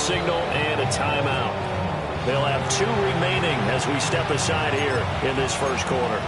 signal and a timeout. They'll have 2 remaining as we step aside here in this first quarter.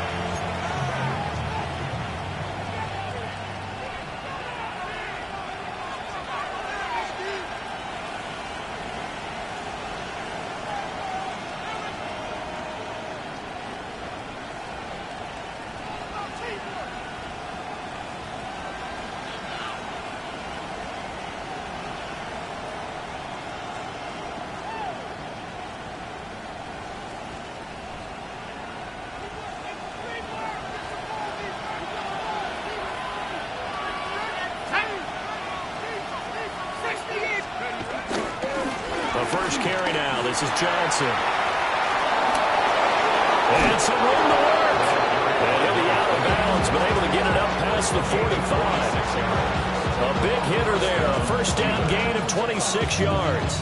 First carry now. This is Johnson. And some room to work. And he'll be out of bounds, but able to get it up past the 45. A big hitter there. A first down gain of 26 yards.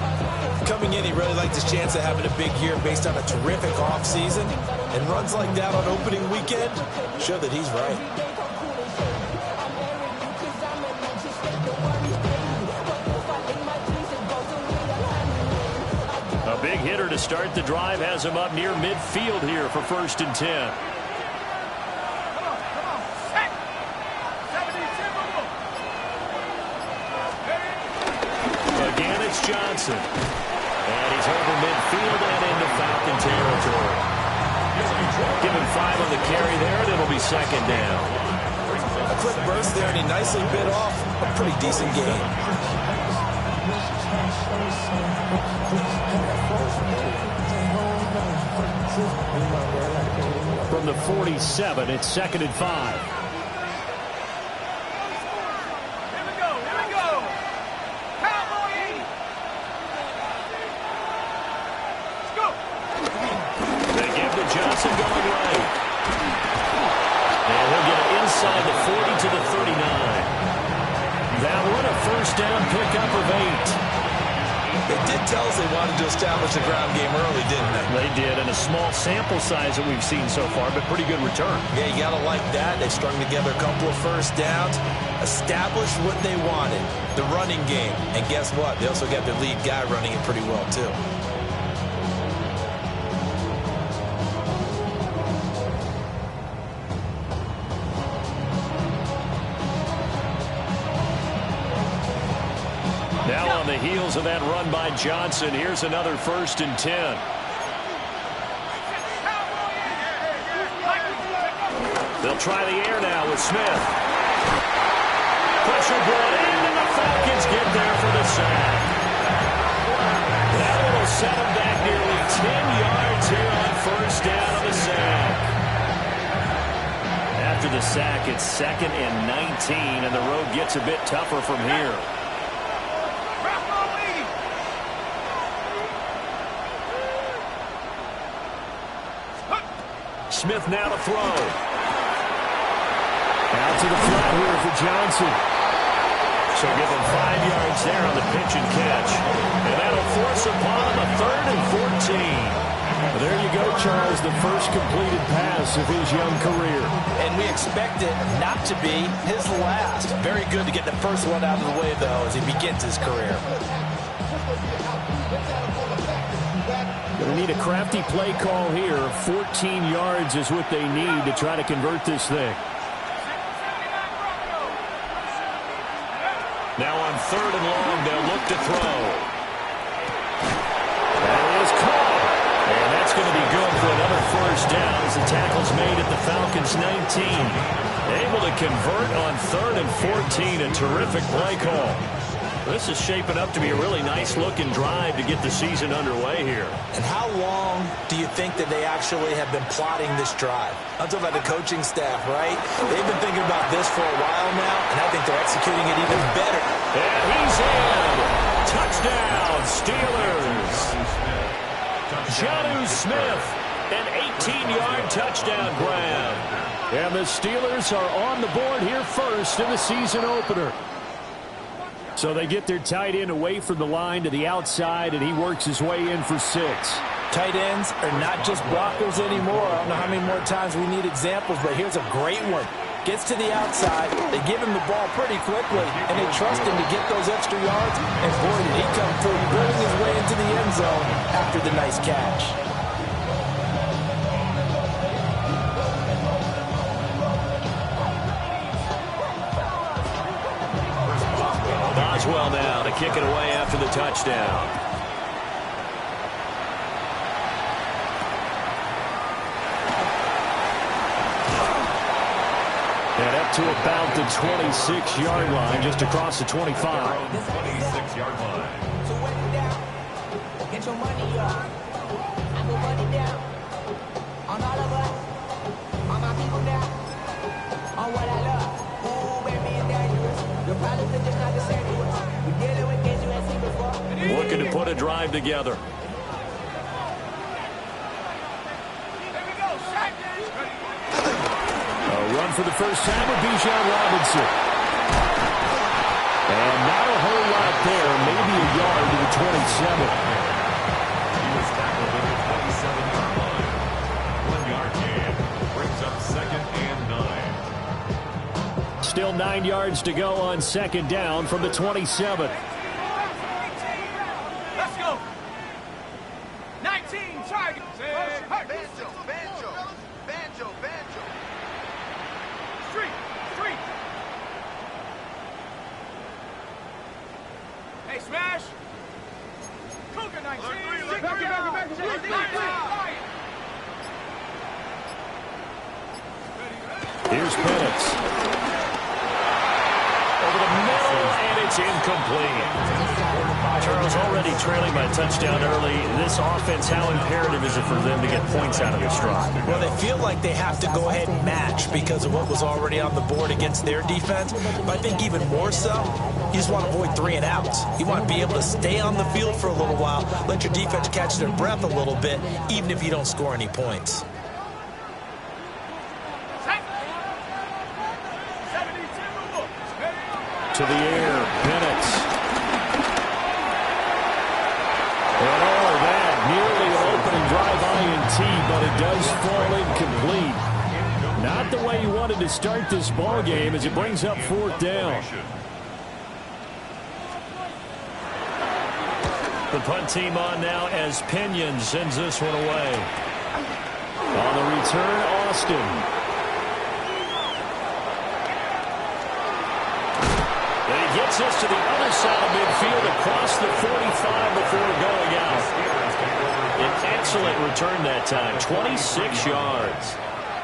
Coming in, he really liked his chance of having a big year based on a terrific offseason. And runs like that on opening weekend show that he's right. A big hitter to start the drive has him up near midfield here for 1st and 10. Again, it's Johnson. And he's over midfield and into Falcon territory. Give him 5 on the carry there, and it'll be 2nd down. A quick burst there, and he nicely bit off a pretty decent gain. From the 47, it's 2nd and 5. Here we go. Cowboy! Let's go. They give to Johnson going right. And he'll get it inside the 40 to the 39. That one a first down pickup of 8. They did tell us they wanted to establish a ground game early, didn't they? They did, and a small sample size that we've seen so far, but pretty good return. Yeah, you got to like that. They strung together a couple of first downs, established what they wanted, the running game. And guess what? They also got their lead guy running it pretty well, too. Now on the heels of that run by Johnson, here's another 1st and 10. They'll try the air now with Smith. Pressure brought in, and the Falcons get there for the sack. That will set them back nearly 10 yards here on 1st down on the sack. After the sack, it's 2nd and 19, and the road gets a bit tougher from here. Smith now to throw. Out to the flat here for Johnson. So give him 5 yards there on the pitch and catch. And that'll force upon him a 3rd and 14. There you go, Charles, the first completed pass of his young career. And we expect it not to be his last. Very good to get the first one out of the way, though, as he begins his career. Going to need a crafty play call here. 14 yards is what they need to try to convert this thing. Now on 3rd and long, they'll look to throw. That is caught. And that's going to be good for another first down as the tackle's made at the Falcons' 19. Able to convert on 3rd and 14. A terrific play call. This is shaping up to be a really nice-looking drive to get the season underway here. And how long do you think that they actually have been plotting this drive? I'm talking about the coaching staff, right? They've been thinking about this for a while now, and I think they're executing it even better. And he's in. Touchdown, Steelers. Jonnu Smith, an 18-yard touchdown grab. And the Steelers are on the board here first in the season opener. So they get their tight end away from the line to the outside, and he works his way in for 6. Tight ends are not just blockers anymore. I don't know how many more times we need examples, but here's a great one. Gets to the outside, they give him the ball pretty quickly, and they trust him to get those extra yards. And boy, did he come through, building his way end zone after the nice catch. Boswell now to kick it away after the touchdown. And up to about the 26-yard line, just across the 25. 26-yard line. So wet it down. Get your money up. I go money down. On all of us. On my people now. On what I love. Ooh, baby, it's dangerous. The problems are just not the same to us. We're dealing with kids you ain't seen before. Looking to put a drive together. Run for the first time with Bijan Robinson. And not a whole lot there, maybe a yard to the 27. He was tackled at the 27-yard line. 1-yard gain. Brings up 2nd and 9. Still 9 yards to go on 2nd down from the 27. Let's go. 19 targets. Banjo. Street. Hey, smash. Cougar 19. Here's Penix. Over the middle, and it's incomplete. Charles, already trailing by a touchdown early. This offense, how imperative is it for them to get points out of this drive? Well, they feel like they have to go ahead and match because of what was already on the board against their defense. But I think even more so, you just want to avoid 3 and outs. You want to be able to stay on the field for a little while, let your defense catch their breath a little bit, even if you don't score any points. To the air, Penix. And all of that, nearly an opening drive INT, but it does fall incomplete. Not the way you wanted to start this ball game as it brings up 4th down. The punt team on now as Pinion sends this one away. On the return, Austin. And he gets us to the other side of midfield across the 45 before going out. An excellent return that time, 26 yards.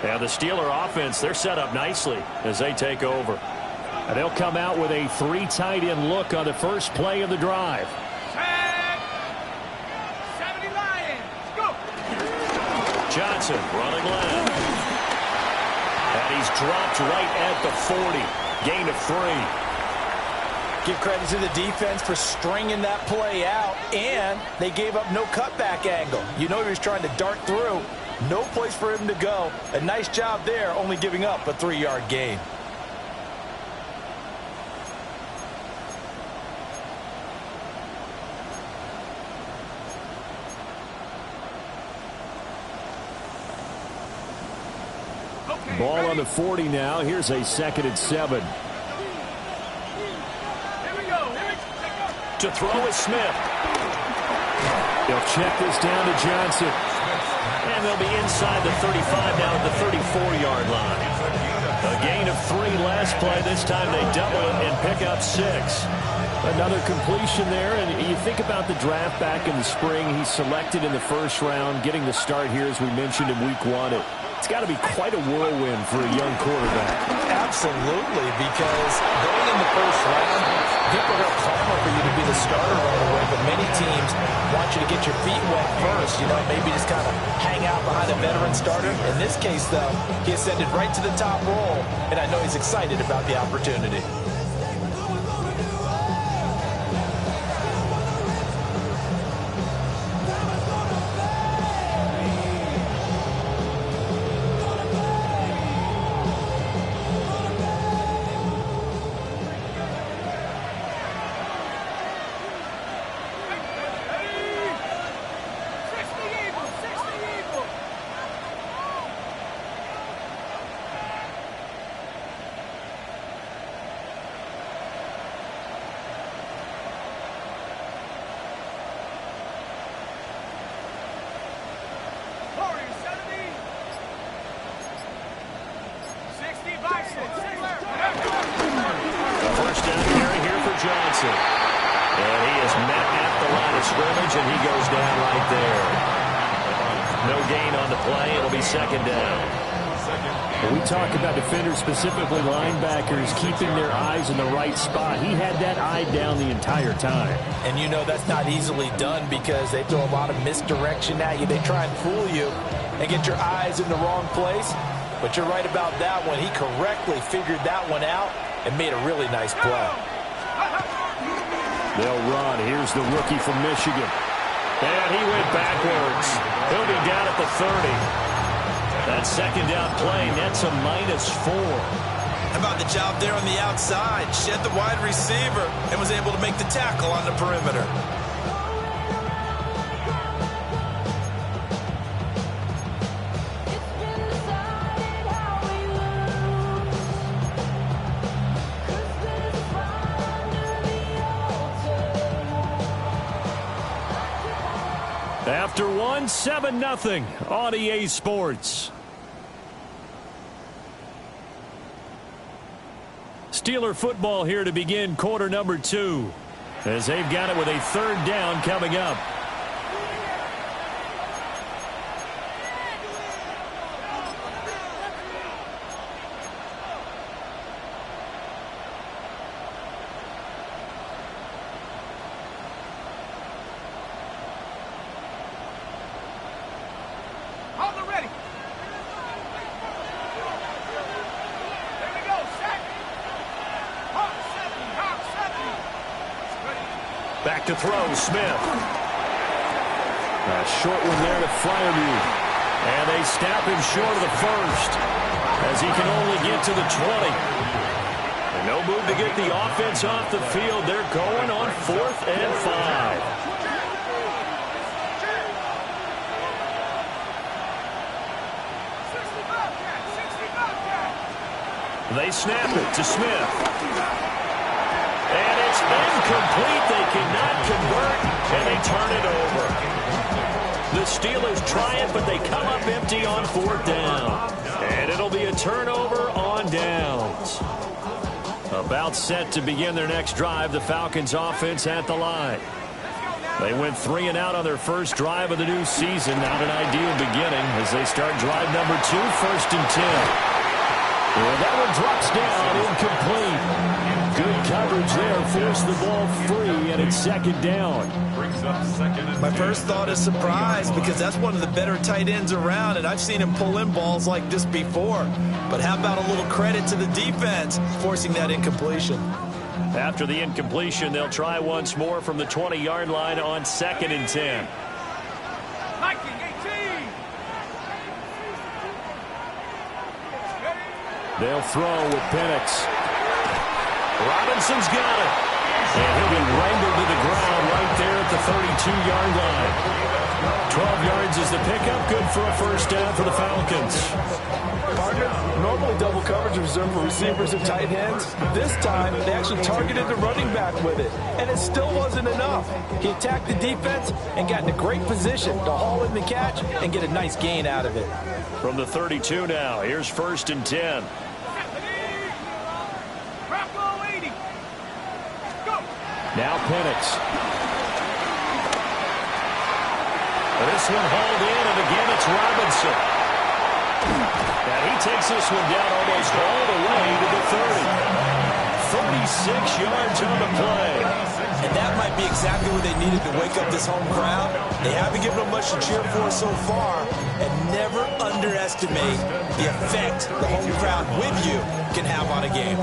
Now the Steeler offense, they're set up nicely as they take over. And they'll come out with a 3 tight end look on the first play of the drive. 70 Lions. Go. Johnson running left. And he's dropped right at the 40. Gain of 3. Give credit to the defense for stringing that play out, and they gave up no cutback angle. You know he was trying to dart through. No place for him to go. A nice job there, only giving up a 3-yard gain. Ball on the 40 now. Here's a 2nd and 7. To throw is Smith. They'll check this down to Johnson. And they'll be inside the 35 now at the 34-yard line. A gain of 3 last play. This time they double it and pick up 6. Another completion there. And you think about the draft back in the spring. He's selected in the 1st round, getting the start here as we mentioned in week 1. It's got to be quite a whirlwind for a young quarterback. Absolutely, because going in the 1st round, people are going to clamor for you to be the starter right away, but many teams want you to get your feet wet first, maybe just kind of hang out behind a veteran starter. In this case, though, he ascended right to the top role, and I know he's excited about the opportunity. A first down carry here for Johnson. And he is met at the line of scrimmage, and he goes down right there. No gain on the play. It'll be second down. When we talk about defenders, specifically linebackers, keeping their eyes in the right spot. He had that eye down the entire time. And you know that's not easily done because they throw a lot of misdirection at you. They try and fool you and get your eyes in the wrong place. But you're right about that one. He correctly figured that one out and made a really nice play. They'll run. Here's the rookie from Michigan. And he went backwards. He'll be down at the 30. That second down play nets a -4. How about the job there on the outside? Shed the wide receiver and was able to make the tackle on the perimeter. After one, 7-0 on EA Sports. Steeler football here to begin quarter number 2, as they've got it with a third down coming up. Back to throw, Smith. A short one there to Fryermuth. And they snap him short of the first, as he can only get to the 20. And no move to get the offense off the field. They're going on 4th and 5. They snap it to Smith. And it's incomplete. They cannot convert, and they turn it over. The Steelers try it, but they come up empty on 4th down. And it'll be a turnover on downs. About set to begin their next drive, the Falcons offense at the line. They went 3 and out on their first drive of the new season. Not an ideal beginning as they start drive number 2, 1st and 10. Well, that one drops down, incomplete. Good coverage there, forced the ball free, and it's second down. My first thought is surprise because that's one of the better tight ends around, and I've seen him pull in balls like this before. But how about a little credit to the defense forcing that incompletion? After the incompletion, they'll try once more from the 20-yard line on 2nd and 10. They'll throw with Penix. Robinson's got it. And he'll be wrangled to the ground right there at the 32-yard line. 12 yards is the pickup. Good for a first down for the Falcons. Partner, normally double coverage is reserved for receivers and tight ends. This time, they actually targeted the running back with it, and it still wasn't enough. He attacked the defense and got in a great position to haul in the catch and get a nice gain out of it. From the 32 now, here's 1st and 10. Now Penix. This one hauled in, and again it's Robinson. And he takes this one down almost all the way to the 30. 36 yards on the play. And that might be exactly what they needed to wake up this home crowd. They haven't given them much to cheer for so far, and never underestimate the effect the home crowd with you can have on a game.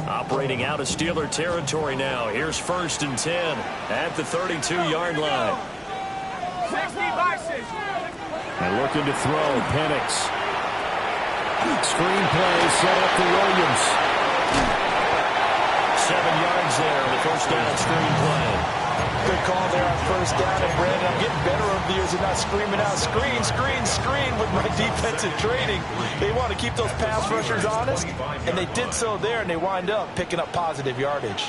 Operating out of Steeler territory now. Here's 1st and 10 at the 32-yard line. And looking to throw, Penix. Screen play set up for Williams. 7 yards there on the first down screen play. Good call there on first down. And Brandon, I'm getting better over the years of not screaming out screen, screen, screen with my defensive training. They want to keep those pass rushers honest, and they did so there, and they wind up picking up positive yardage.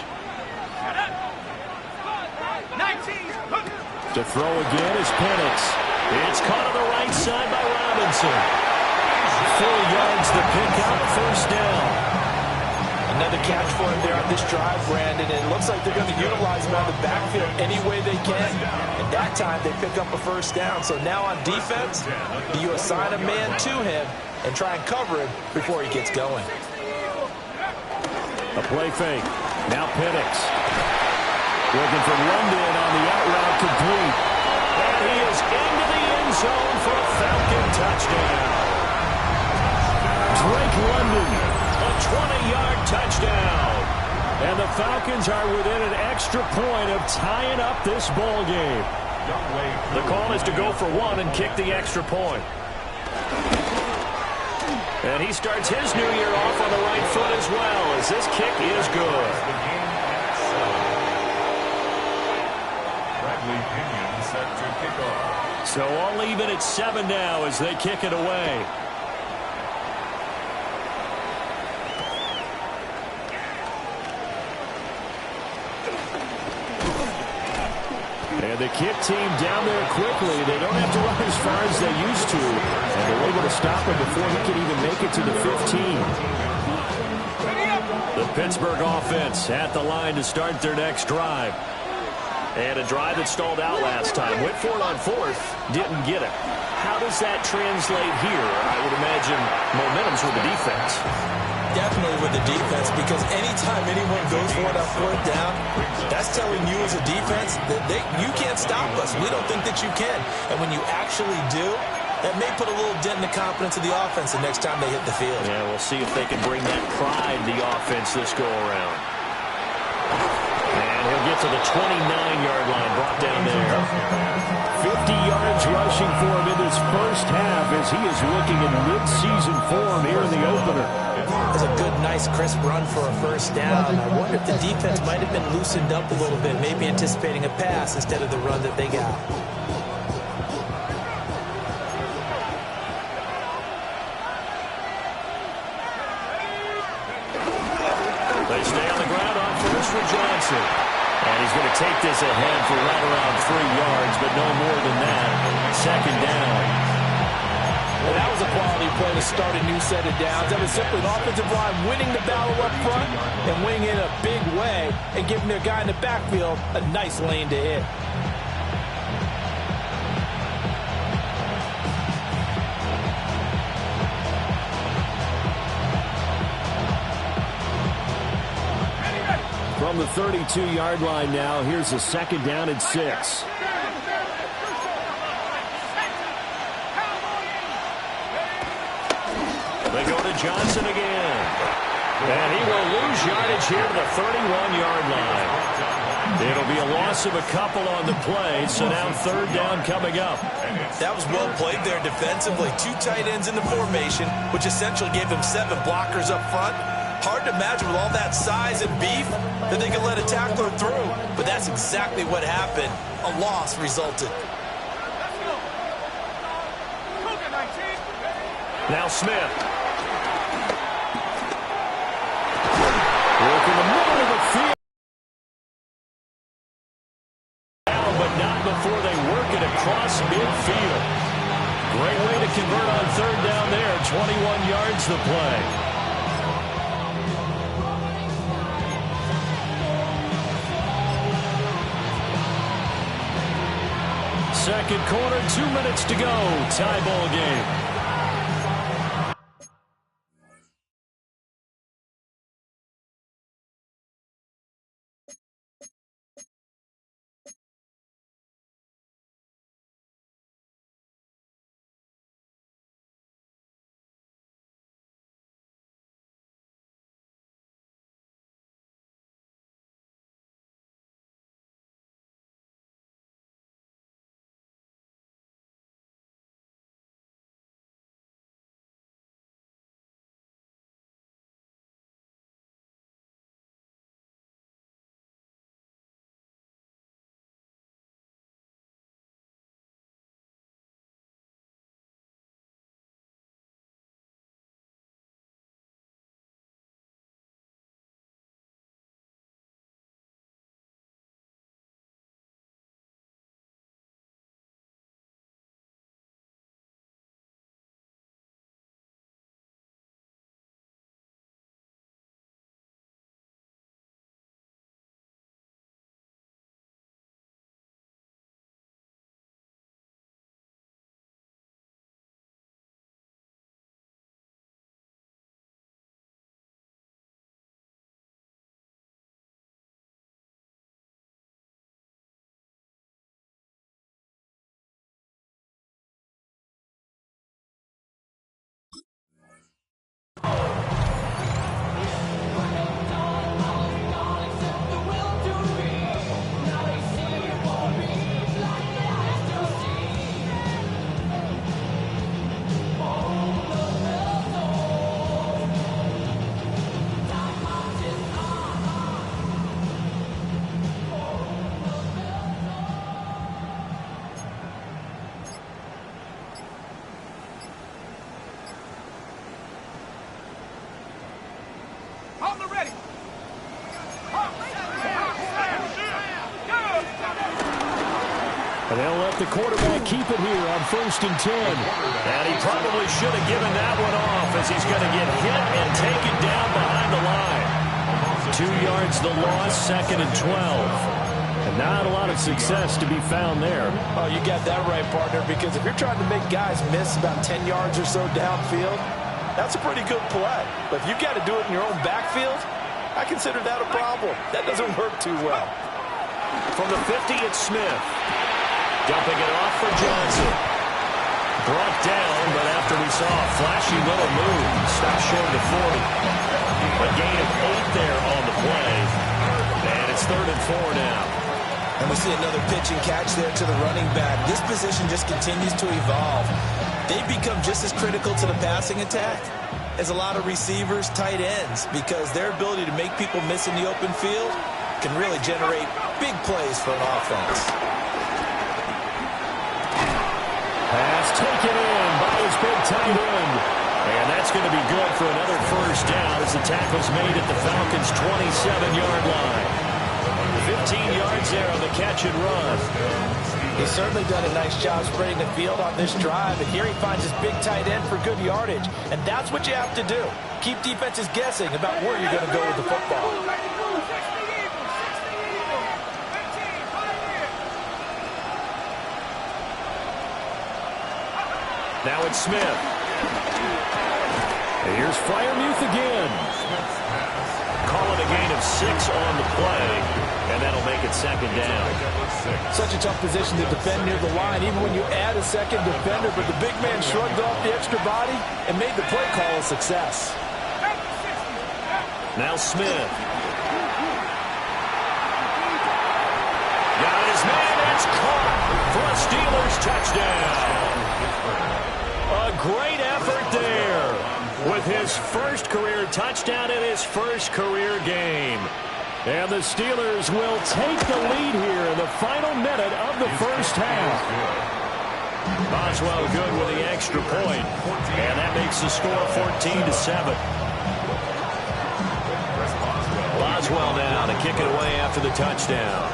To throw again is Penix. It's caught on the right side by Robinson. 4 yards the pickup, first down. Another catch for him there on this drive, Brandon. And it looks like they're going to utilize him out of the backfield any way they can. And that time they pick up a first down. So now on defense, do you assign a man to him and try and cover him before he gets going? A play fake. Now Penix. Looking for London on the out route complete. And he is into the end zone for a Falcon touchdown. Drake London. A 20-yard touchdown. And the Falcons are within an extra point of tying up this ball game. The call is to go for one and kick the extra point. And he starts his new year off on the right foot as well, as this kick is good. So all even at 7 now as they kick it away. And the kick team down there quickly. They don't have to run as far as they used to. And they're able to stop him before he can even make it to the 15. The Pittsburgh offense at the line to start their next drive. And a drive that stalled out last time. Went for it on fourth, didn't get it. How does that translate here? I would imagine momentum's with the defense. Definitely with the defense, because anytime anyone goes for it on fourth down, that's telling you as a defense that you can't stop us. We don't think that you can. And when you actually do, that may put a little dent in the confidence of the offense the next time they hit the field. Yeah, we'll see if they can bring that pride to the offense this go-around. And he'll get to the 29-yard line, brought down there. 50 yards rushing for him in this first half as he is looking in mid-season form here in the opener. That's a good, nice, crisp run for a first down. I wonder if the defense might have been loosened up a little bit, maybe anticipating a pass instead of the run that they got. They stay on the ground on first with Johnson. And he's going to take this ahead for right around 3 yards, but no more than that. Second down. Well, that was a quality play to start a new set of downs. That was simply an offensive line winning the battle up front and winning in a big way and giving their guy in the backfield a nice lane to hit. From the 32-yard line now, here's a second down and 6. They go to Johnson again. And he will lose yardage here to the 31-yard line. It'll be a loss of a couple on the play, so now third down coming up. That was well played there defensively. 2 tight ends in the formation, which essentially gave him 7 blockers up front. Hard to imagine with all that size and beef that they could let a tackler through. But that's exactly what happened. A loss resulted. Now Smith. Work in the middle of the field. But not before they work it across midfield. Great way to convert on third down there. 21 yards the play. Second quarter, 2 minutes to go. Tie ball game. And they'll let the quarterback keep it here on 1st and 10. And he probably should have given that one off as he's going to get hit and taken down behind the line. 2 yards the loss, 2nd and 12. And not a lot of success to be found there. Oh, you got that right, partner, because if you're trying to make guys miss about 10 yards or so downfield, that's a pretty good play. But if you've got to do it in your own backfield, I consider that a problem. That doesn't work too well. From the 50, it's Smith. Dumping it off for Johnson. Brought down, but after we saw a flashy little move, stopped short of the 40. A gain of 8 there on the play. And it's 3rd and 4 now. And we see another pitch and catch there to the running back. This position just continues to evolve. They become just as critical to the passing attack as a lot of receivers, tight ends, because their ability to make people miss in the open field can really generate big plays for an offense. Pass taken in by his big tight end. And that's going to be good for another 1st down as the tackle's made at the Falcons' 27-yard line. 15 yards there on the catch and run. He's certainly done a nice job spreading the field on this drive, and here he finds his big tight end for good yardage. And that's what you have to do. Keep defenses guessing about where you're going to go with the football. Now it's Smith. And here's Freiermuth again. Call it a gain of 6 on the play, and that'll make it 2nd down. Such a tough position to defend near the line, even when you add a second defender, but the big man shrugged off the extra body and made the play call a success. Now Smith. Got his man, that's caught for a Steelers touchdown. A great effort there with his 1st career touchdown in his 1st career game. And the Steelers will take the lead here in the final minute of the 1st half. Boswell good with the extra point, and that makes the score 14-7. Boswell now to kick it away after the touchdown.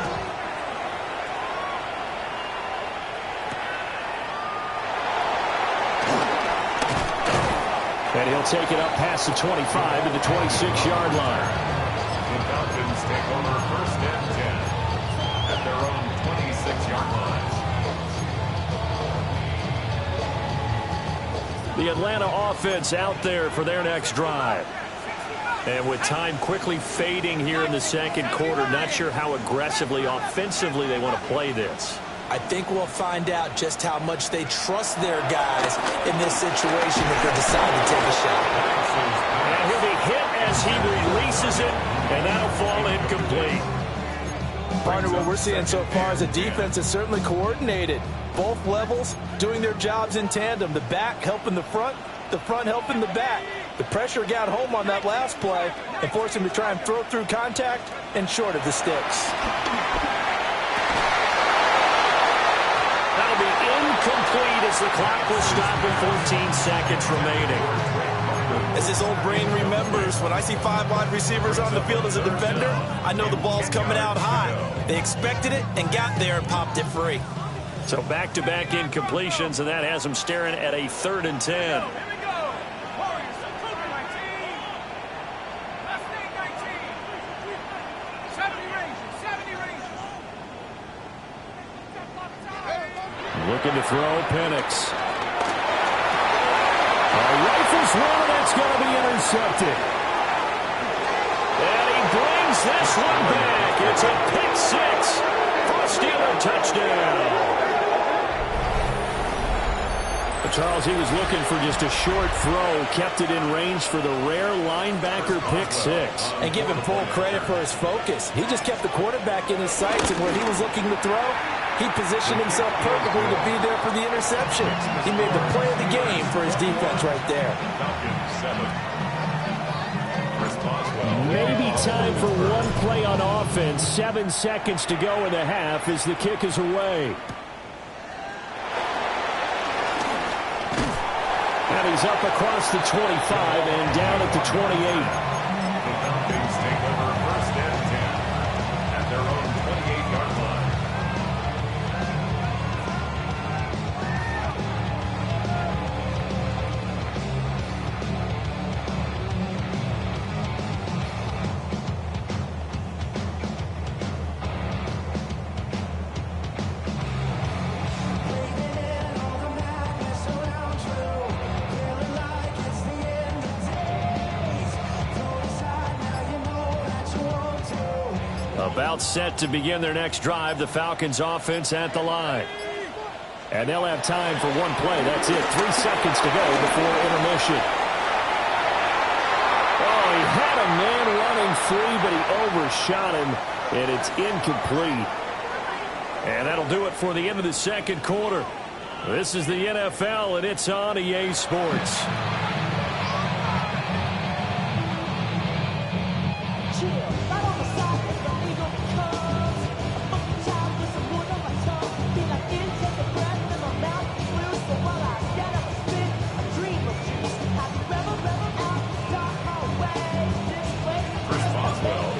And he'll take it up past the 25 to the 26-yard line. The Falcons take over 1st and 10 at their own 26-yard line. The Atlanta offense out there for their next drive. And with time quickly fading here in the 2nd quarter, not sure how aggressively, offensively they want to play this. I think we'll find out just how much they trust their guys in this situation if they decide to take a shot. And he'll be hit as he releases it, and that'll fall incomplete. Partner, what we're seeing so far is a defense that's certainly coordinated. Both levels doing their jobs in tandem. The back helping the front helping the back. The pressure got home on that last play and forced him to try and throw through contact and short of the sticks. That'll be incomplete as the clock will stop with 14 seconds remaining. As his old brain remembers, when I see 5 wide receivers on the field as a defender, I know the ball's coming out high. They expected it and got there and popped it free. So back-to-back incompletions, and that has them staring at a 3rd and 10. Looking to throw, Penix. Rifles one, that's going to be intercepted. And he brings this one back. It's a pick 6 for a Steeler touchdown. Charles, he was looking for just a short throw, kept it in range for the rare linebacker pick 6. And give him full credit for his focus. He just kept the quarterback in his sights, and where he was looking to throw, he positioned himself perfectly to be there for the interception. He made the play of the game for his defense right there. Maybe time for one play on offense. 7 seconds to go in the half as the kick is away. And he's up across the 25 and down at the 28. The Falcons take over 1st and 10 at their own 28-yard line. About set to begin their next drive. The Falcons offense at the line. And they'll have time for one play. That's it. 3 seconds to go before intermission. Oh, he had a man running free, but he overshot him, and it's incomplete. And that'll do it for the end of the second quarter. This is the NFL, and it's on EA Sports.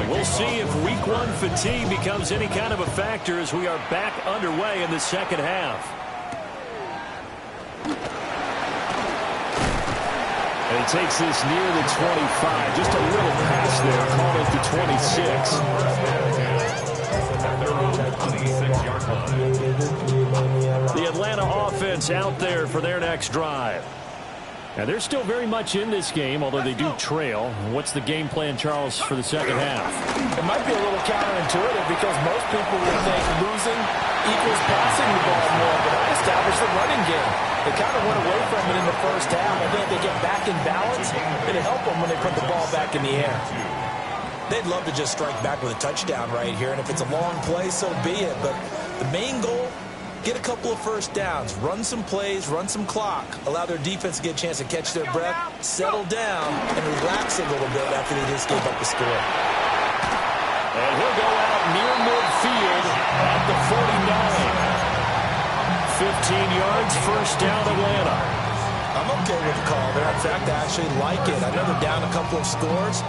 We'll see if Week 1 fatigue becomes any kind of a factor as we are back underway in the second half. And he takes this near the 25. Just a little pass there. Call it the 26. The Atlanta offense out there for their next drive. Now, they're still very much in this game, although they do trail. What's the game plan, Charles, for the second half? It might be a little counterintuitive because most people would think losing equals passing the ball more, but I established the running game. They kind of went away from it in the first half. I think if they get back in balance, it'll help them when they put the ball back in the air. They'd love to just strike back with a touchdown right here, and if it's a long play, so be it. But the main goal, get a couple of first downs, run some plays, run some clock, allow their defense to get a chance to catch their breath, settle down, and relax a little bit after they just gave up the score. And he'll go out near midfield at the 49. 15 yards, first down, Atlanta. I'm okay with the call there. In fact, I actually like it. I know they're down a couple of scores,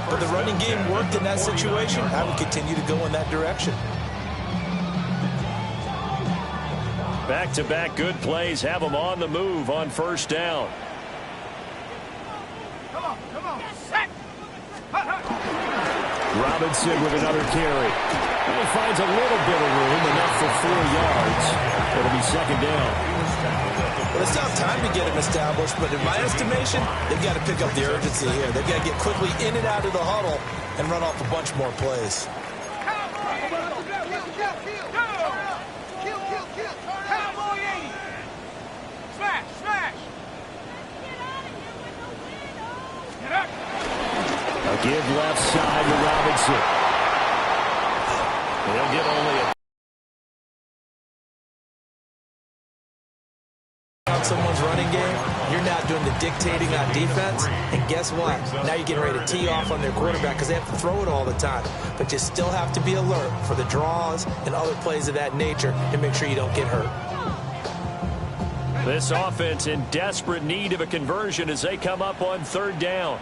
but the running game worked in that situation. I would continue to go in that direction. Back-to-back good plays have them on the move on first down. Come on, set. Robinson with another carry. And he finds a little bit of room, enough for 4 yards. It'll be second down. Well, it's not time to get him established, but in my estimation, they've got to pick up the urgency here. They've got to get quickly in and out of the huddle and run off a bunch more plays. A give left side to Robinson. They'll get only on someone's running game. You're not doing the dictating on defense. And guess what? Now you're getting ready to tee off on their quarterback because they have to throw it all the time. But you still have to be alert for the draws and other plays of that nature and make sure you don't get hurt. This offense in desperate need of a conversion as they come up on third down.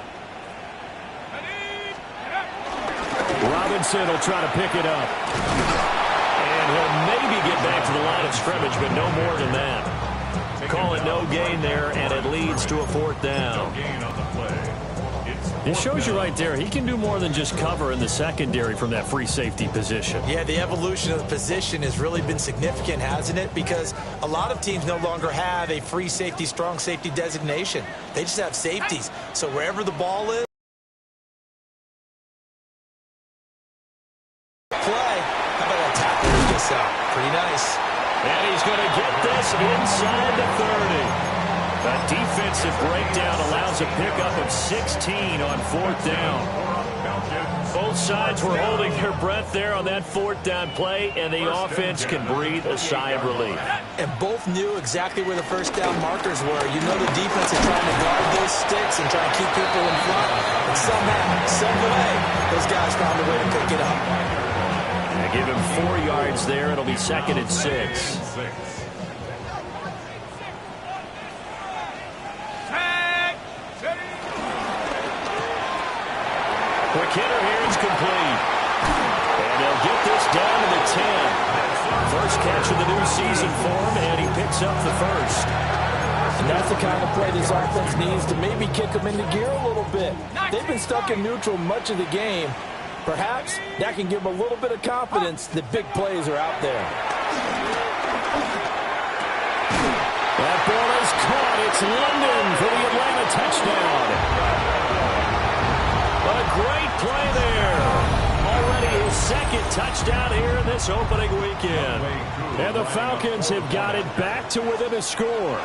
Robinson will try to pick it up. And he'll maybe get back to the line of scrimmage, but no more than that. Call it no gain there, and it leads to a fourth down. It shows you right there, he can do more than just cover in the secondary from that free safety position. Yeah, the evolution of the position has really been significant, hasn't it? Because a lot of teams no longer have a free safety, strong safety designation. They just have safeties. So wherever the ball is, play. How about that tackle he gets out? Pretty nice. And he's going to get this inside the 30. A defensive breakdown allows a pickup of 16 on fourth down. Both sides were holding their breath there on that fourth down play, and the offense can breathe a sigh of relief. And both knew exactly where the first down markers were. You know the defense is trying to guard those sticks and try to keep people in front. And somehow, some way, those guys found a way to pick it up. They give him 4 yards there. It'll be second and 6. Quick hitter here is complete. And they'll get this down to the 10. First catch of the new season for him, and he picks up the first. And that's the kind of play this offense needs to maybe kick them into gear a little bit. They've been stuck in neutral much of the game. Perhaps that can give them a little bit of confidence that big plays are out there. That ball is caught. It's London for the Atlanta touchdown. A great play there. Already his second touchdown here in this opening weekend. And the Falcons have got it back to within a score.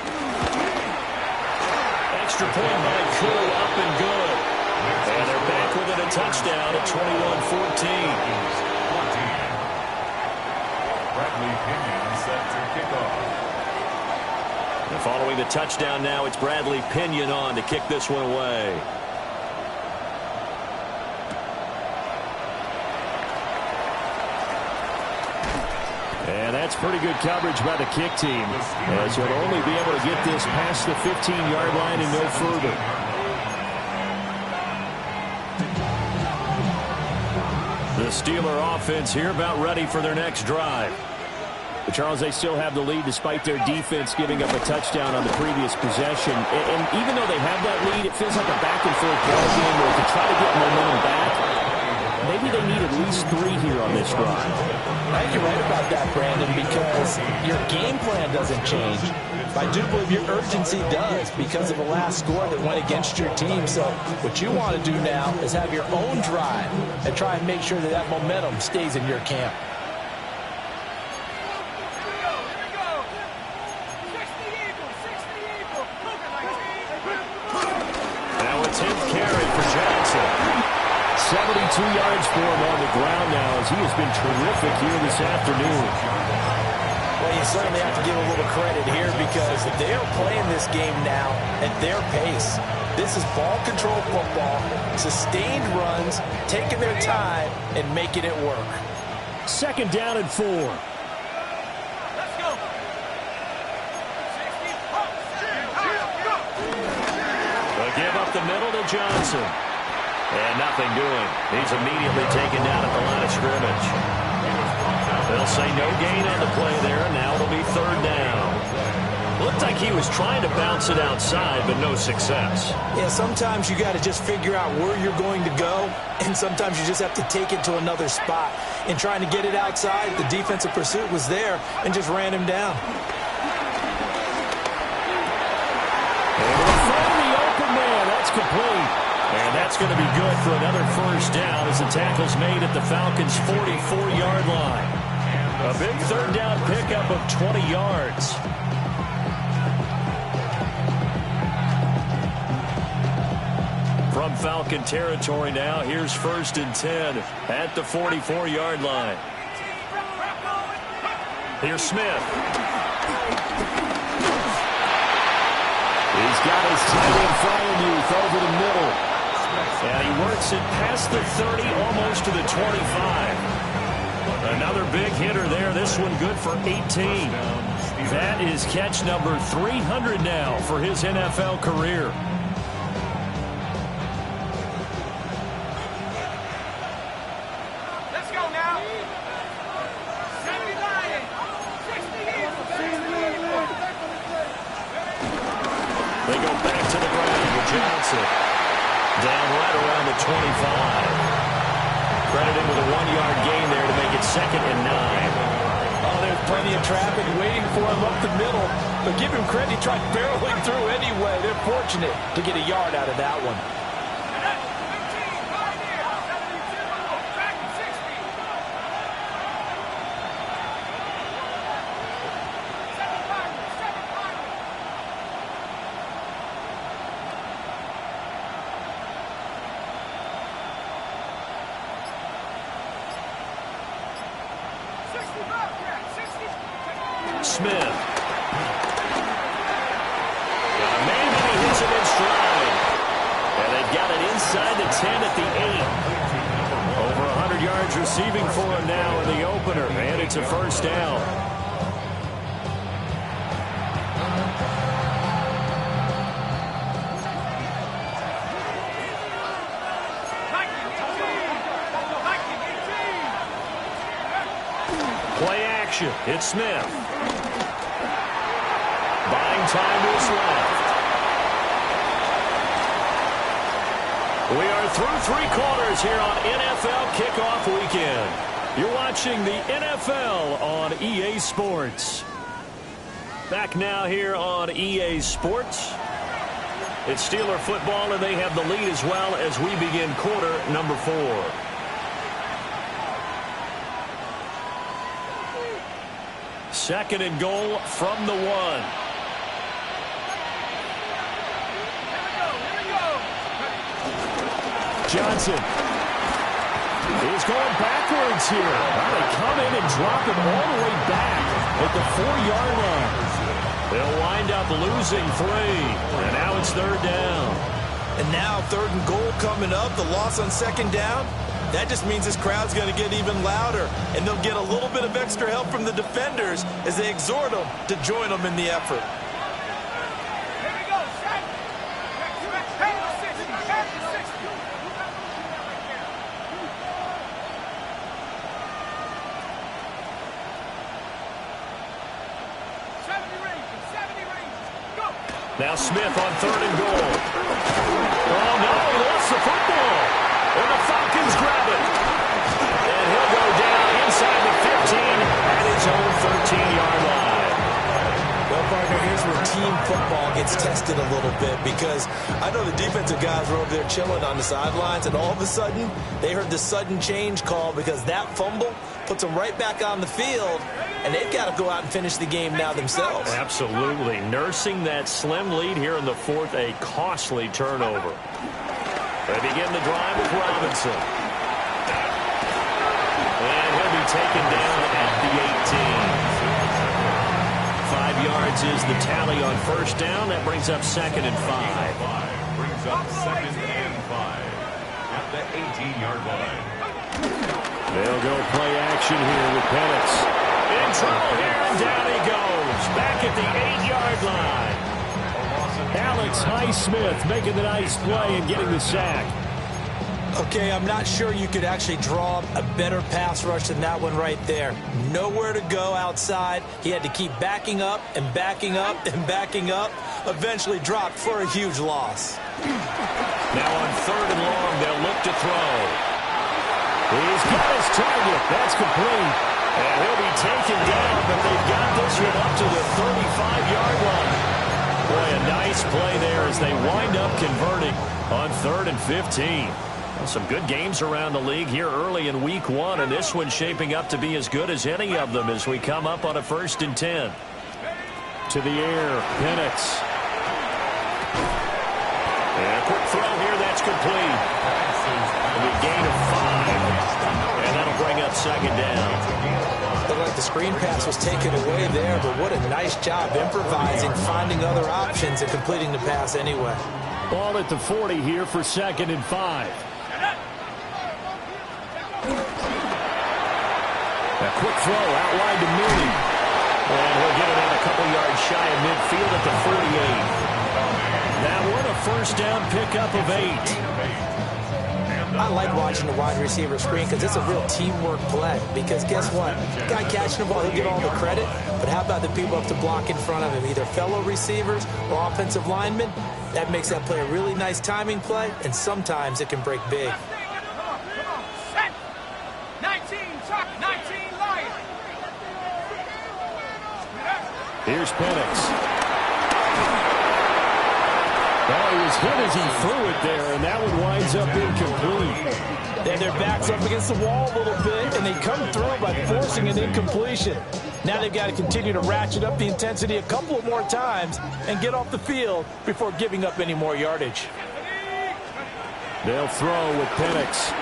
Extra point by Koo, up and good. And they're back within a touchdown at 21-14. Bradley Pinion set to kick off. And following the touchdown now, it's Bradley Pinion on to kick this one away. And that's pretty good coverage by the kick team, as he'll only be able to get this past the 15-yard line and no further. The Steeler offense here about ready for their next drive. But Charles, they still have the lead despite their defense giving up a touchdown on the previous possession. And even though they have that lead, it feels like a back-and-forth ball game where to try to get momentum back, maybe they need at least 3 here on this drive. I think you're right about that, Brandon, because your game plan doesn't change. I do believe your urgency does because of the last score that went against your team. So what you want to do now is have your own drive and try and make sure that that momentum stays in your camp. Now a 10th carry for Jackson. 72 yards for him on the ground now as he has been terrific here this afternoon. Well, you certainly have to give a little credit here because they are playing this game now at their pace. This is ball control football, sustained runs, taking their time and making it work. 2nd down and 4. Let's go. 60. They'll give up the middle to Johnson. And nothing doing. He's immediately taken down at the line of scrimmage. They'll say no gain on the play there. Now it'll be 3rd down. Looked like he was trying to bounce it outside, but no success. Yeah, sometimes you got to just figure out where you're going to go, and sometimes you just have to take it to another spot. In trying to get it outside, the defensive pursuit was there and just ran him down. And find the open man. That's complete. And that's going to be good for another 1st down as the tackle's made at the Falcons' 44-yard line. A big 3rd down pickup of 20 yards. From Falcon territory now, here's 1st and 10 at the 44-yard line. Here's Smith. He's got his tight end Freiermuth over the middle. And he works it past the 30, almost to the 25. Another big hitter there. This one good for 18. That is catch number 300 now for his NFL career. Let's go now. 79. 60. They go back to the ground with Johnson. Down right around the 25. Credited with a 1-yard gain there to make it 2nd and 9. Oh, there's plenty of traffic waiting for him up the middle. But give him credit, he tried barreling through anyway. They're fortunate to get a yard out of that one. Smith. Maybe he hits it in stride. And they've got it inside the 10 at the 8. Over 100 yards receiving for him now in the opener. And it's a 1st down. Play action. It's Smith. Buying time to his left. We are through 3 quarters here on NFL Kickoff Weekend. You're watching the NFL on EA Sports. Back now here on EA Sports. It's Steeler football, and they have the lead as well as we begin quarter number 4. Second and goal from the 1. Johnson is going backwards here. Well, they come in and drop him all the way back at the 4-yard line. They'll wind up losing 3. And now it's third down. And now third and goal coming up. The loss on second down. That just means this crowd's going to get even louder. And they'll get a little bit of extra help from the defenders as they exhort them to join them in the effort. Now Smith on third and goal. Oh, no, he lost the football. And the Falcons grab it. And he'll go down inside the 15 at his own 13-yard line. Well, partner, here's where team football gets tested a little bit because I know the defensive guys were over there chilling on the sidelines, and all of a sudden they heard the sudden change call because that fumble puts them right back on the field, and they've got to go out and finish the game now themselves. Absolutely. Nursing that slim lead here in the 4th, a costly turnover. They begin the drive with Robinson. And he'll be taken down at the 18. 5 yards is the tally on first down. That brings up second and 5. Brings up second and 5 at the 18-yard line. They'll go play action here with Penix. In trouble here, and down he goes. Back at the 8-yard line. Alex Highsmith making the nice play and getting the sack. Okay, I'm not sure you could actually draw a better pass rush than that one right there. Nowhere to go outside. He had to keep backing up and backing up and backing up. Eventually dropped for a huge loss. Now on third and long, they'll look to throw. He's got his target. That's complete. And he'll be taken down, but they've got this one up to the 35-yard line. Boy, a nice play there as they wind up converting on third and 15. Well, some good games around the league here early in week 1, and this one's shaping up to be as good as any of them as we come up on a 1st and 10. To the air, Penix. And a quick throw here, that's complete. A gain of 5. And that'll bring up second down. Looked like the screen pass was taken away there, but what a nice job improvising, finding other options, and completing the pass anyway. Ball at the 40 here for second and 5. A quick throw out wide to Mooney. And he'll get it out a couple yards shy of midfield at the 48. That one a first down pickup of 8. I like watching the wide receiver screen because it's a real teamwork play. Because guess what? The guy catching the ball, he'll get all the credit. But how about the people up to block in front of him, either fellow receivers or offensive linemen? That makes that play a really nice timing play, and sometimes it can break big. Set. 19, Chuck, 19, Lion. Here's Penix. Well, he was hit as he threw it there, and that one winds up incomplete. Then their backs up against the wall a little bit, and they come through by forcing an incompletion. Now they've got to continue to ratchet up the intensity a couple of more times and get off the field before giving up any more yardage. They'll throw with Penix.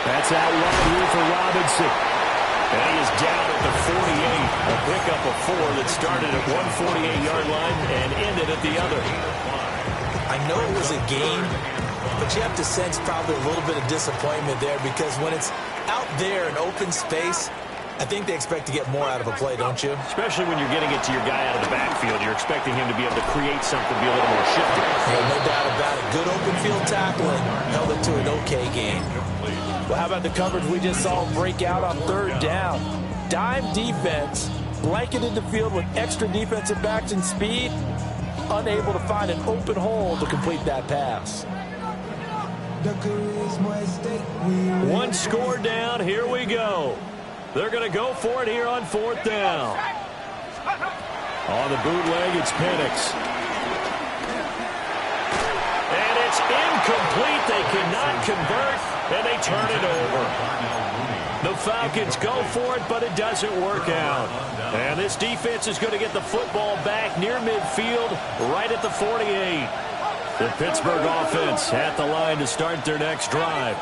That's out wide here for Robinson. And he is down at the 48. A pickup of 4 that started at one 48-yard line and ended at the other. I know it was a game, but you have to sense probably a little bit of disappointment there because when it's out there in open space, I think they expect to get more out of a play, don't you? Especially when you're getting it to your guy out of the backfield. You're expecting him to be able to create something, be a little more shifty. Yeah, no doubt about it. Good open field tackling held it to an okay game. Well, how about the coverage we just saw break out on third down? Dime defense, blanketed the field with extra defensive backs and speed, unable to find an open hole to complete that pass. One score down, here we go. They're going to go for it here on fourth down. On the bootleg, it's Penix. And it's incomplete. They cannot convert, and they turn it over. The Falcons go for it, but it doesn't work out. And this defense is going to get the football back near midfield, right at the 48. The Pittsburgh offense at the line to start their next drive.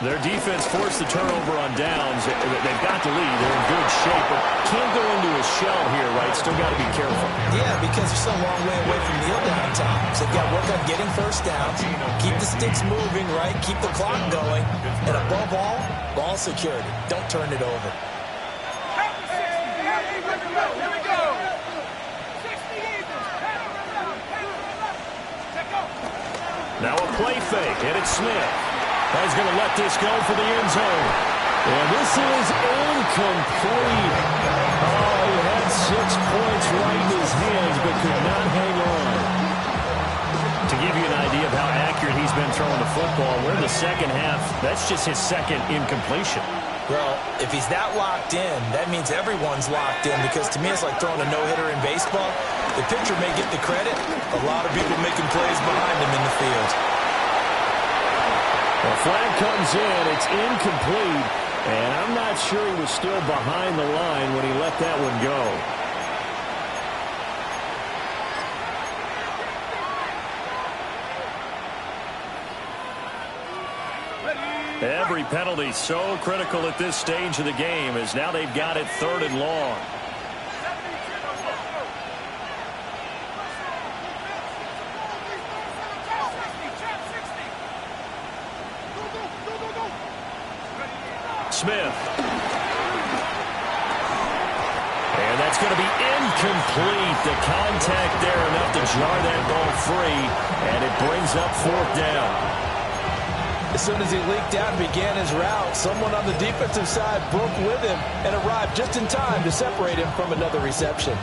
Their defense forced the turnover on downs. They've got the lead. They're in good shape, but can't go into a shell here, right? Still got to be careful. Yeah, because they're still a long way away from kneel down times. They've got to work on getting first downs, keep the sticks moving, right? Keep the clock going. And above all, ball security. Don't turn it over. Now a play fake, and it's Smith. He's going to let this go for the end zone. And this is incomplete. Oh, he had 6 points right in his hands, but could not hang on. To give you an idea of how accurate he's been throwing the football, we're in the second half. That's just his second incompletion. Well, if he's that locked in, that means everyone's locked in, because to me it's like throwing a no-hitter in baseball. The pitcher may get the credit. A lot of people making plays behind him in the field. The flag comes in. It's incomplete. And I'm not sure he was still behind the line when he let that one go. Every penalty so critical at this stage of the game, as now they've got it 3rd and long. Smith. And that's going to be incomplete. The contact there enough to jar that ball free, and it brings up 4th down. As soon as he leaked out and began his route, someone on the defensive side broke with him and arrived just in time to separate him from another reception.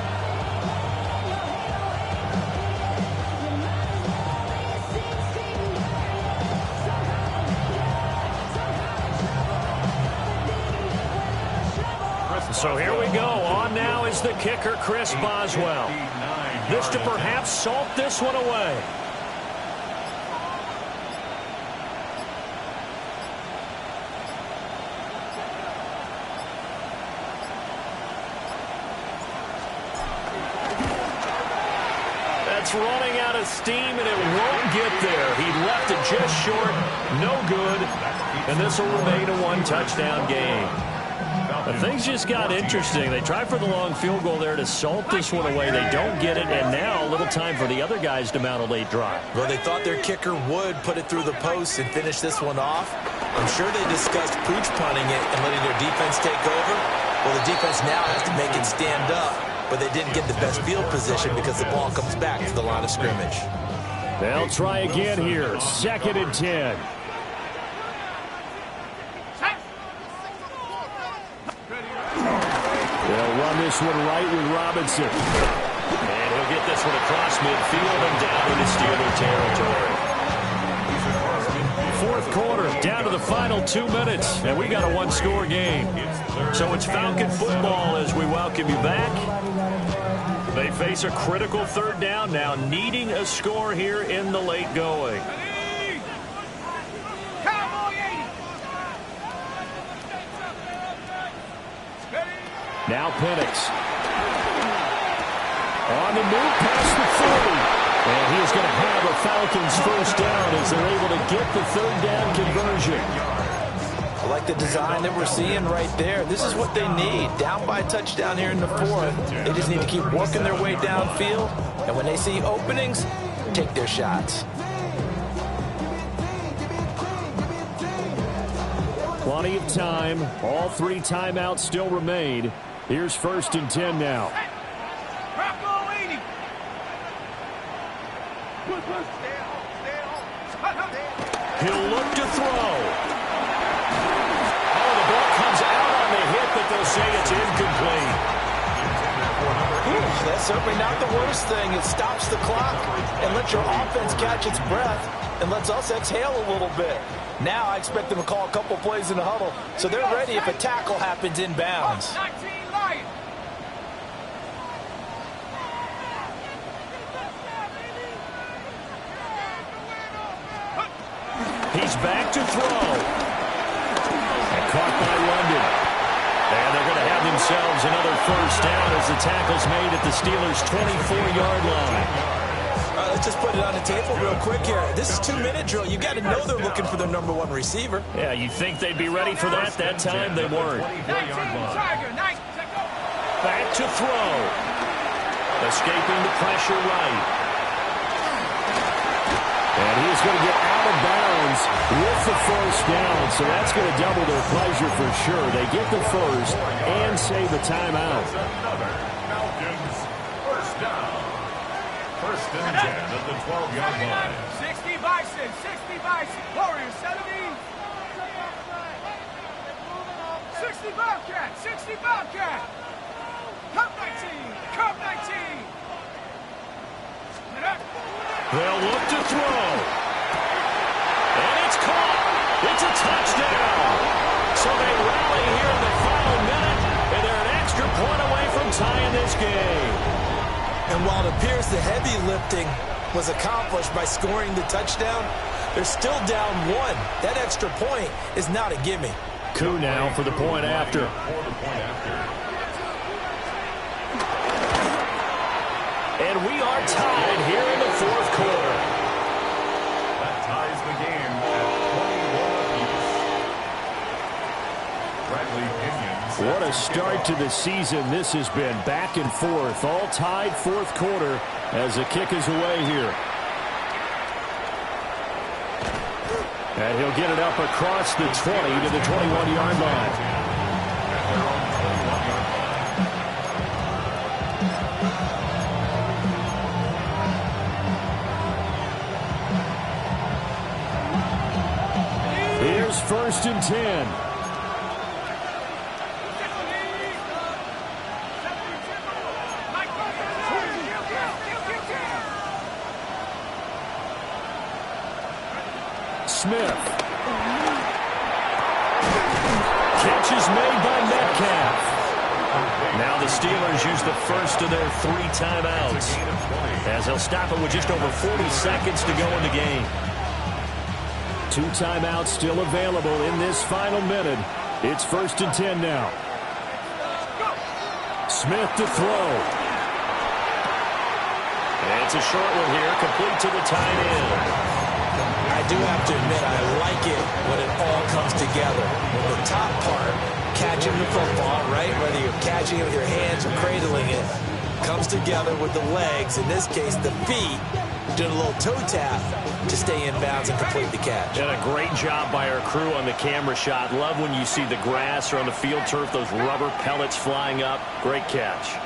So here we go. On now is the kicker, Chris Boswell. This to perhaps salt this one away. That's running out of steam, and it won't get there. He left it just short. No good. And this will remain a 1-touchdown game. But things just got interesting. They tried for the long field goal there to salt this one away. They don't get it, and now a little time for the other guys to mount a late drive. Well, they thought their kicker would put it through the post and finish this one off. I'm sure they discussed pooch punting it and letting their defense take over. Well, the defense now has to make it stand up, but they didn't get the best field position because the ball comes back to the line of scrimmage. They'll try again here. 2nd and 10. They'll run this one right with Robinson. And he'll get this one across midfield and down into Steeler territory. 4th quarter, down to the final 2 minutes, and we got a 1-score game. So it's Falcon football as we welcome you back. They face a critical 3rd down now, needing a score here in the late going. Now Penix. On the move past the 30. And he is going to have a Falcons 1st down as they're able to get the 3rd down conversion. I like the design that we're seeing right there. This is what they need. Down by a touchdown here in the 4th. They just need to keep working their way downfield. And when they see openings, take their shots. Plenty of time. All 3 timeouts still remain. Here's 1st and 10 now. He'll look to throw. Oh, the ball comes out on the hit, but they'll say it's incomplete. That's certainly not the worst thing. It stops the clock and lets your offense catch its breath and lets us exhale a little bit. Now I expect them to call a couple plays in the huddle, so they're ready if a tackle happens inbounds. He's back to throw. And caught by themselves another first down as the tackle's made at the Steelers' 24-yard line. Let's just put it on the table real quick here. This is 2-minute drill. You got to know they're looking for their number one receiver. Yeah, you think they'd be ready for that? That time they weren't. 19, Tiger, 19. Back to throw. Escaping the pressure right. And he's going to get out of bounds with the first down, so that's going to double their pleasure for sure. They get the first and save a timeout. Falcons first down. First and 10 at the 12-yard line. 60 Bison, 60 Bison. Warriors, 70. 60 Bobcat, 60 Bobcat. Cup 19, Cup 19. They'll look to throw. And it's caught. It's a touchdown. So they rally here in the final minute, and they're an extra point away from tying this game. And while it appears the heavy lifting was accomplished by scoring the touchdown, they're still down one. That extra point is not a gimme. Coup now for the point after. And we are tied here in the fourth quarter. That ties the game at 21 apiece. Bradley Pinions. What a start to the season this has been. Back and forth, all tied fourth quarter as the kick is away here. And he'll get it up across the 20 to the 21-yard line. Here's first and 10. Smith. Catch is made by Metcalf. Now the Steelers use the first of their 3 timeouts, as they'll stop it with just over 40 seconds to go in the game. 2 timeouts still available in this final minute. It's first and 10 now. Smith to throw. And it's a short one here, complete to the tight end. I do have to admit, I like it when it all comes together. When the top part, catching the football, right, whether you're catching it with your hands or cradling it, comes together with the legs, in this case the feet, doing a little toe tap to stay in bounds and complete the catch. And a great job by our crew on the camera shot. Love when you see the grass or on the field turf, those rubber pellets flying up. Great catch.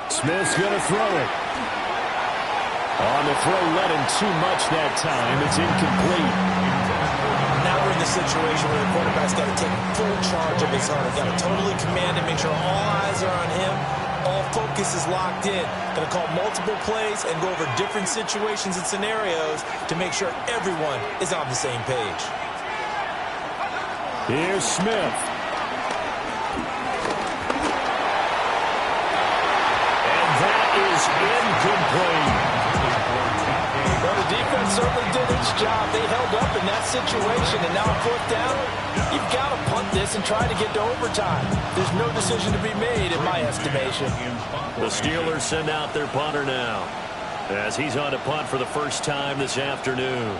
Smith's going to throw it. On the throw, let him too much that time. It's incomplete. Now we're in the situation where the quarterback's got to take full charge of his heart. Got to totally command it, make sure all eyes are on him. All focus is locked in. Going to call multiple plays and go over different situations and scenarios to make sure everyone is on the same page. Here's Smith. Is incomplete. Well, the defense certainly did its job. They held up in that situation, and now 4th down, you've got to punt this and try to get to overtime. There's no decision to be made, in my estimation. The Steelers send out their punter now, as he's on to punt for the first time this afternoon.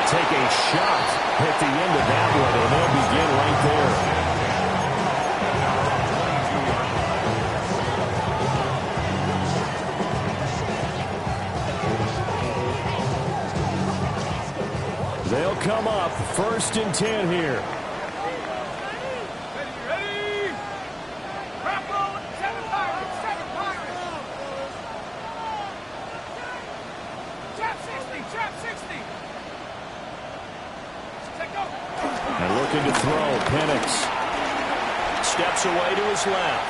Take a shot at the end of that one, and they'll begin right there. They'll come up first and 10 here. Ready? Grapple, 7 Pirates, 7 Pirates. Trap 60, trap 60. And looking to throw, Penix. Steps away to his left.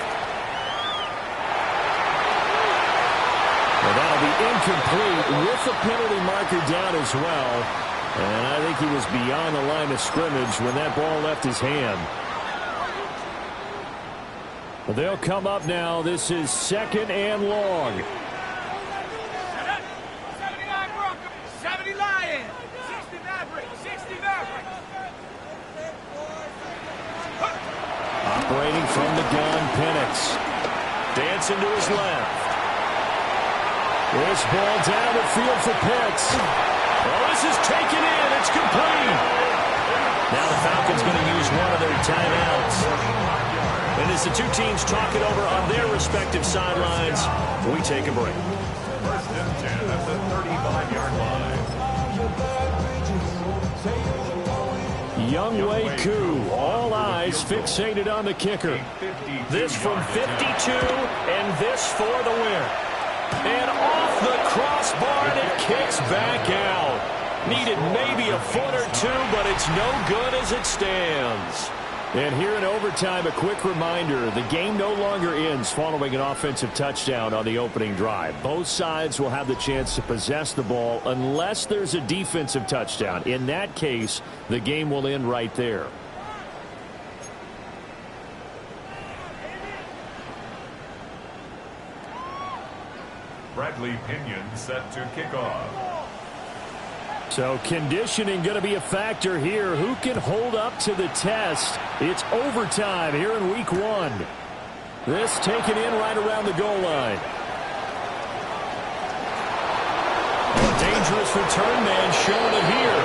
Well, that'll be incomplete with with the penalty marker down as well. And I think he was beyond the line of scrimmage when that ball left his hand. Well, they'll come up now. This is 2nd and long. 79 Broncos, 70 Lions, 60 Mavericks, 60 Mavericks. Operating from the gun, Penix. Dancing to his left. This ball down the field for Pitts. Oh, this is taken in. It's complete. Now the Falcons going to use one of their timeouts. And as the two teams talk it over on their respective sidelines, we take a break. 1st and 10 at the 35-yard line. Younghoe Koo, all eyes fixated on the kicker. This from 52, and this for the win. And off the crossbar, and it kicks back out. Needed maybe a foot or two, but it's no good as it stands. And here in overtime, a quick reminder, the game no longer ends following an offensive touchdown on the opening drive. Both sides will have the chance to possess the ball unless there's a defensive touchdown. In that case, the game will end right there. Bradley Pinion set to kick off. So conditioning going to be a factor here. Who can hold up to the test? It's overtime here in week 1. This taken in right around the goal line. A dangerous return man showing it here.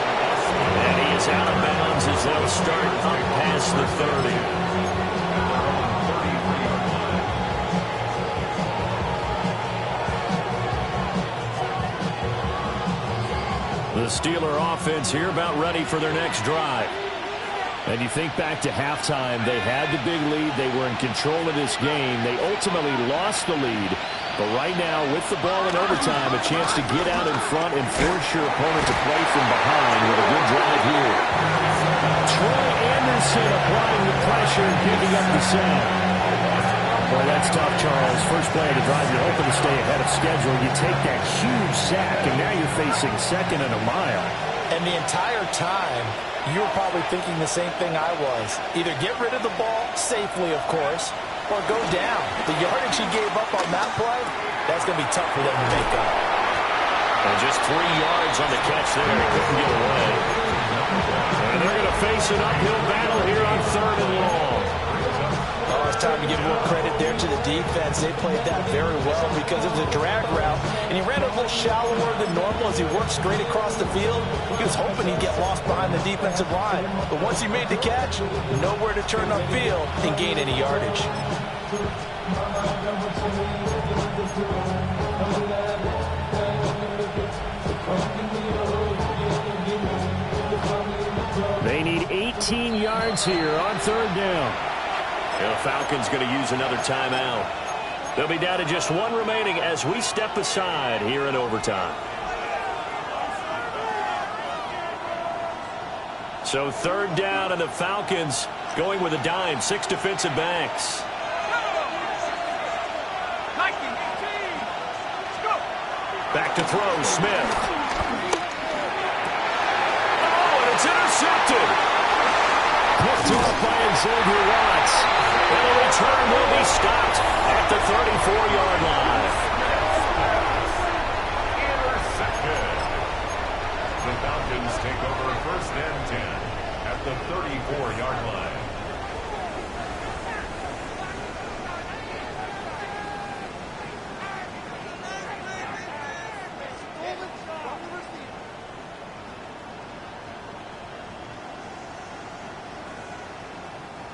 And he is out of bounds as they'll start up past the 30. The Steeler offense here about ready for their next drive. And you think back to halftime, they had the big lead. They were in control of this game. They ultimately lost the lead. But right now, with the ball in overtime, a chance to get out in front and force your opponent to play from behind with a good drive here. Troy Anderson applying the pressure and picking up the sack. Boy, that's tough, Charles. First play of the drive, you're hoping to stay ahead of schedule. You take that huge sack, and now you're facing 2nd and a mile. And the entire time, you were probably thinking the same thing I was. Either get rid of the ball, safely, of course, or go down. The yardage he gave up on that play, that's going to be tough for them to make up. And just 3 yards on the catch there. He couldn't get away. And they're going to face an uphill battle here on 3rd and long. Oh, it's time to give more credit there to the defense. They played that very well because it was a drag route, and he ran a little shallower than normal as he worked straight across the field. He was hoping he'd get lost behind the defensive line. But once he made the catch, nowhere to turn upfield and gain any yardage. They need 18 yards here on 3rd down. And the Falcons going to use another timeout. They'll be down to just 1 remaining as we step aside here in overtime. So 3rd down, and the Falcons going with a dime. 6 defensive backs. Back to throw, Smith. Oh, and it's intercepted. Picked off by Xavier Watts. And the return will be stopped at the 34-yard line. Intercepted. The Falcons take over 1st and 10 at the 34-yard line.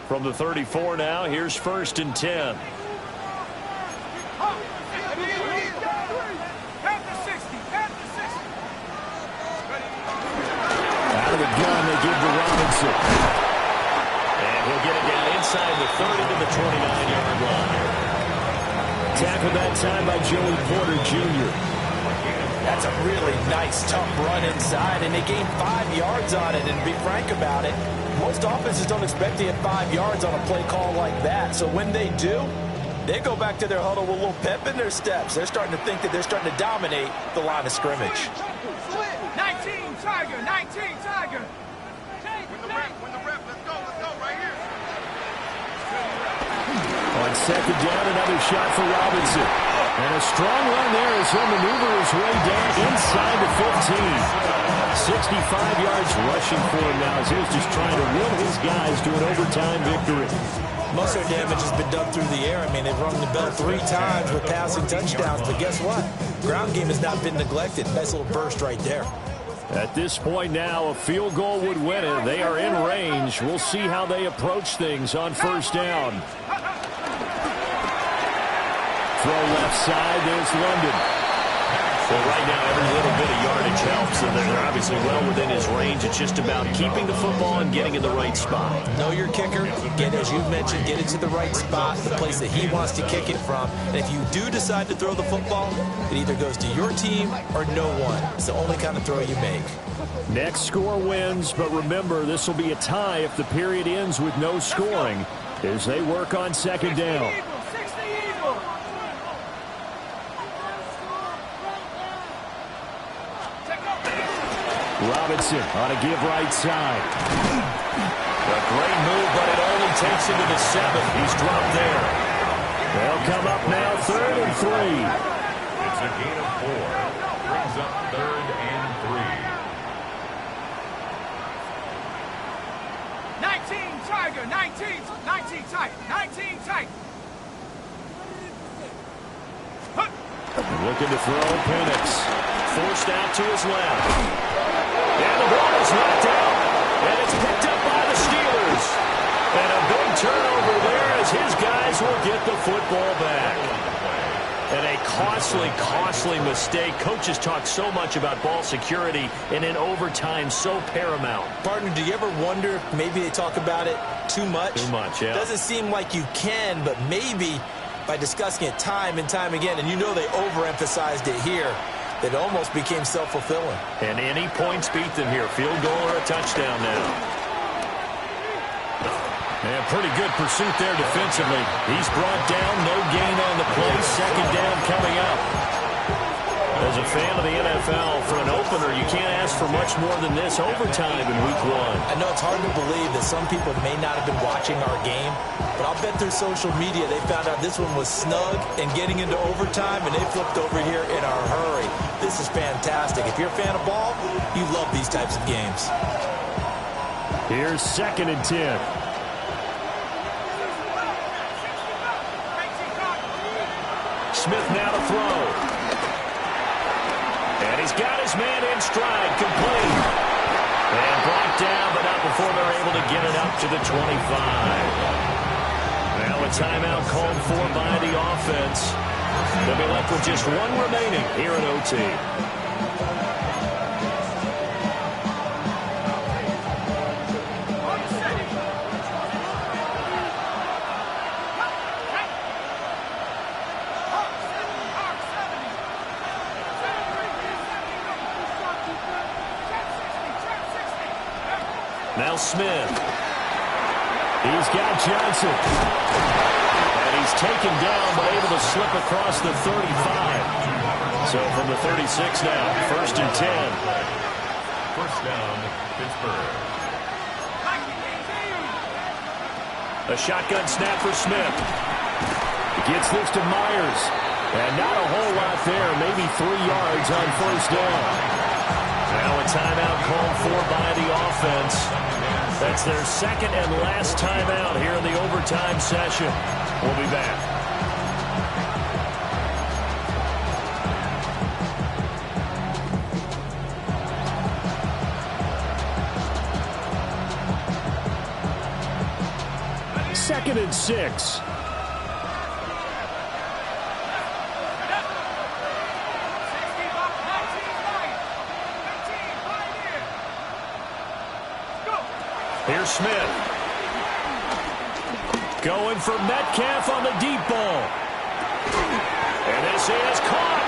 From the 34 now, here's 1st and 10. Out of the gun, they give to Robinson. And he'll get it down inside the 30 to the 29-yard line. Tackled that time by Joey Porter Jr. That's a really nice, tough run inside, and they gained 5 yards on it. And to be frank about it, most offenses don't expect to get 5 yards on a play call like that. So when they do, They go back to their huddle with a little pep in their steps. They're starting to think that they're starting to dominate the line of scrimmage. 19 Tiger, 19 Tiger. Win the rep, let's go right here. On second down, another shot for Robinson. And a strong run there as he'll maneuver his way down inside the 15. 65 yards rushing for him now as he was just trying to will his guys to an overtime victory. Most of their damage has been done through the air. I mean, they've rung the bell 3 times with passing touchdowns, but guess what? Ground game has not been neglected. Nice little burst right there. At this point now, a field goal would win it. They are in range. We'll see how they approach things on first down. Throw left side, there's London. Well, right now, every little bit of yardage helps, and they're obviously well within his range. It's just about keeping the football and getting in the right spot. Know your kicker. Get, as you've mentioned, get it to the right spot, the place that he wants to kick it from. And if you do decide to throw the football, it either goes to your team or no one. It's the only kind of throw you make. Next score wins, but remember, this will be a tie if the period ends with no scoring as they work on second down. Robinson on a give right side. A great move, but it only takes him to the 7. He's dropped there. They'll come up now, 3rd and 3. It's a gain of 4. Brings up 3rd and 3. 19 Tiger, 19 tight, 19 tight. Looking to throw, Penix. Forced out to his left. And the ball is knocked out, and it's picked up by the Steelers. And a big turnover there as his guys will get the football back. And a costly mistake. Coaches talk so much about ball security, and in overtime, so paramount. Partner, do you ever wonder, maybe they talk about it too much? Too much, yeah. Doesn't seem like you can, but maybe by discussing it time and time again, and you know they overemphasized it here, it almost became self-fulfilling. And any points beat them here. Field goal or a touchdown now. And pretty good pursuit there defensively. He's brought down, no gain on the play. Second down coming up. As a fan of the NFL, for an opener, you can't ask for much more than this overtime in Week 1. I know it's hard to believe that some people may not have been watching our game, but I'll bet through social media they found out this one was snug and getting into overtime, and they flipped over here in a hurry. This is fantastic. If you're a fan of ball, you love these types of games. Here's 2nd and 10. Smith now to throw. And he's got his man in stride, complete. And brought down, but not before they're able to get it up to the 25. Now a timeout called for by the offense. They'll be left with just 1 remaining here in OT. Now Smith. He's got Johnson. And he's taken down, but able to slip across the 35. So from the 36 now, 1st and 10. First down, Pittsburgh. A shotgun snap for Smith. Gets this to Myers. And not a whole lot there, maybe 3 yards on first down. Now a timeout called for by the offense. That's their 2nd and last timeout here in the overtime session. We'll be back. Second and 6. Here's Smith. Going for Metcalf on the deep ball. And this is caught.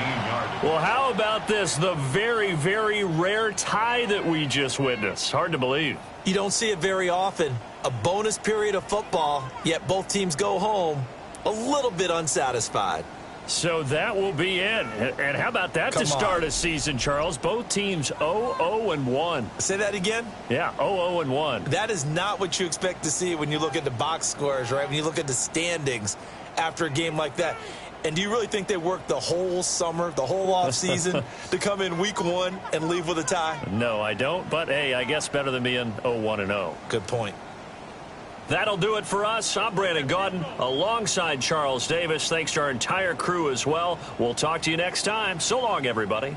yards. Well, how about this? The very, very rare tie that we just witnessed. Hard to believe. You don't see it very often. A bonus period of football, yet both teams go home a little bit unsatisfied. So that will be it. And how about that to start a season, Charles? Both teams 0-0-1. Say that again? Yeah, 0-0-1. That is not what you expect to see when you look at the box scores, right? When you look at the standings after a game like that. And do you really think they worked the whole summer, the whole offseason to come in week 1 and leave with a tie? No, I don't. But, hey, I guess better than being 0-1-0. Good point. That'll do it for us. I'm Brandon Gaudin alongside Charles Davis. Thanks to our entire crew as well. We'll talk to you next time. So long, everybody.